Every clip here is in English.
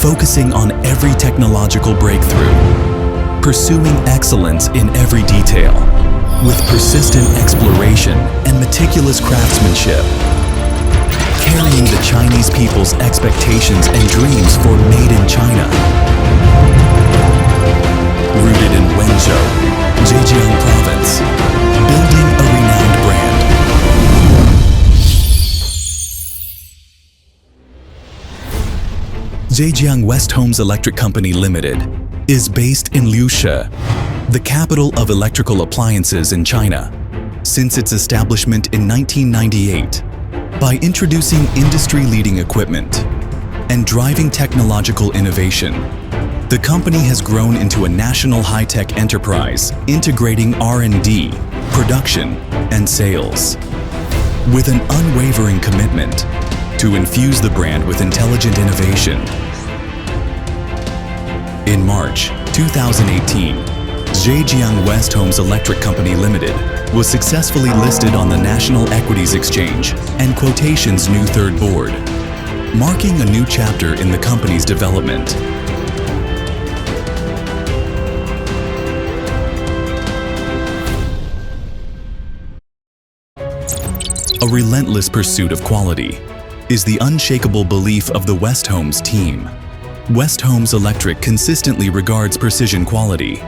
focusing on every technological breakthrough, pursuing excellence in every detail, with persistent exploration and meticulous craftsmanship, carrying the Chinese people's expectations and dreams for Made in China. Rooted in Wenzhou, Zhejiang Province, building a renowned brand. Zhejiang Westhomes Electric Co. Ltd. is based in Liushi, the capital of electrical appliances in China, since its establishment in 1998. By introducing industry-leading equipment and driving technological innovation, the company has grown into a national high-tech enterprise integrating R&D, production, and sales. With an unwavering commitment to infuse the brand with intelligent innovation. In March 2018, Zhejiang Westhomes Electric Co. Ltd. was successfully listed on the National Equities Exchange and Quotation's new third board, marking a new chapter in the company's development. A relentless pursuit of quality is the unshakable belief of the Westhomes team. Westhomes Electric consistently regards precision quality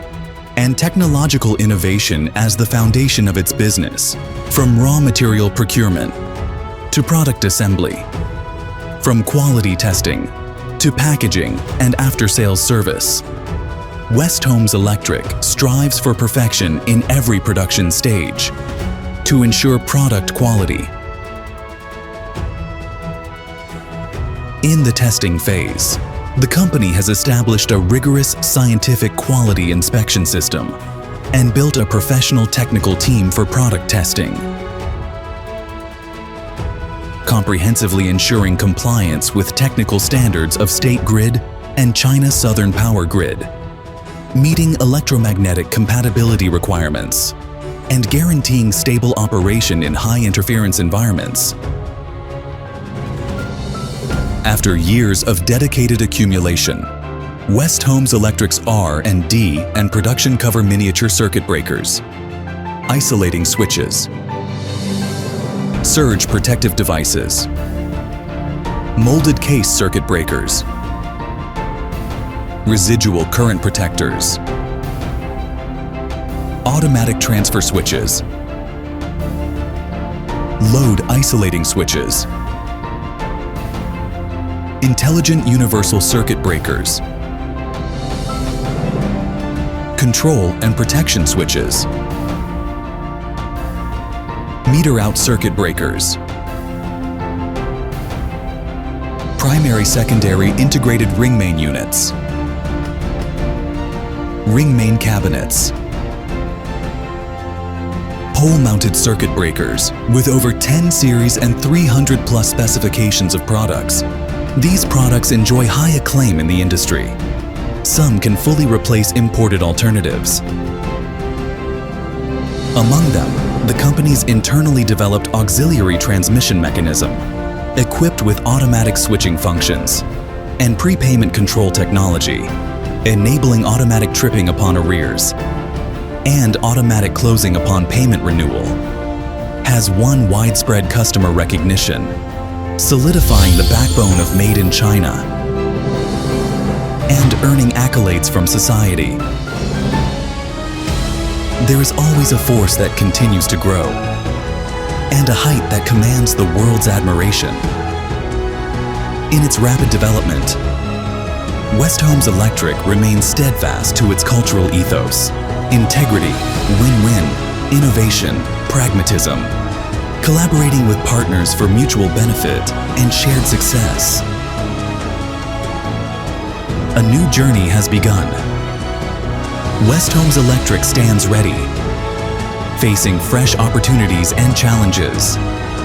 and technological innovation as the foundation of its business, from raw material procurement to product assembly, from quality testing to packaging and after-sales service. Westhomes Electric strives for perfection in every production stage to ensure product quality. In the testing phase, the company has established a rigorous scientific quality inspection system and built a professional technical team for product testing, comprehensively ensuring compliance with technical standards of State Grid and China Southern Power Grid, meeting electromagnetic compatibility requirements, and guaranteeing stable operation in high-interference environments. After years of dedicated accumulation, Westhomes Electric's R&D and production cover miniature circuit breakers, isolating switches, surge protective devices, molded case circuit breakers, residual current protectors, automatic transfer switches, load isolating switches, intelligent universal circuit breakers, control and protection switches, meter-out circuit breakers, primary-secondary integrated ring main units, ring main cabinets, pole-mounted circuit breakers with over 10 series and 300+ specifications of products. These products enjoy high acclaim in the industry. Some can fully replace imported alternatives. Among them, the company's internally developed auxiliary transmission mechanism, equipped with automatic switching functions and prepayment control technology, enabling automatic tripping upon arrears and automatic closing upon payment renewal, has won widespread customer recognition, solidifying the backbone of Made in China and earning accolades from society. There is always a force that continues to grow and a height that commands the world's admiration. In its rapid development, Westhomes Electric remains steadfast to its cultural ethos: integrity, win-win, innovation, pragmatism, collaborating with partners for mutual benefit and shared success. A new journey has begun. Westhomes Electric stands ready, facing fresh opportunities and challenges.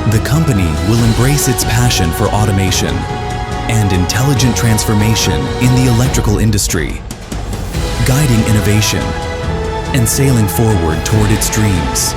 The company will embrace its passion for automation and intelligent transformation in the electrical industry, guiding innovation and sailing forward toward its dreams.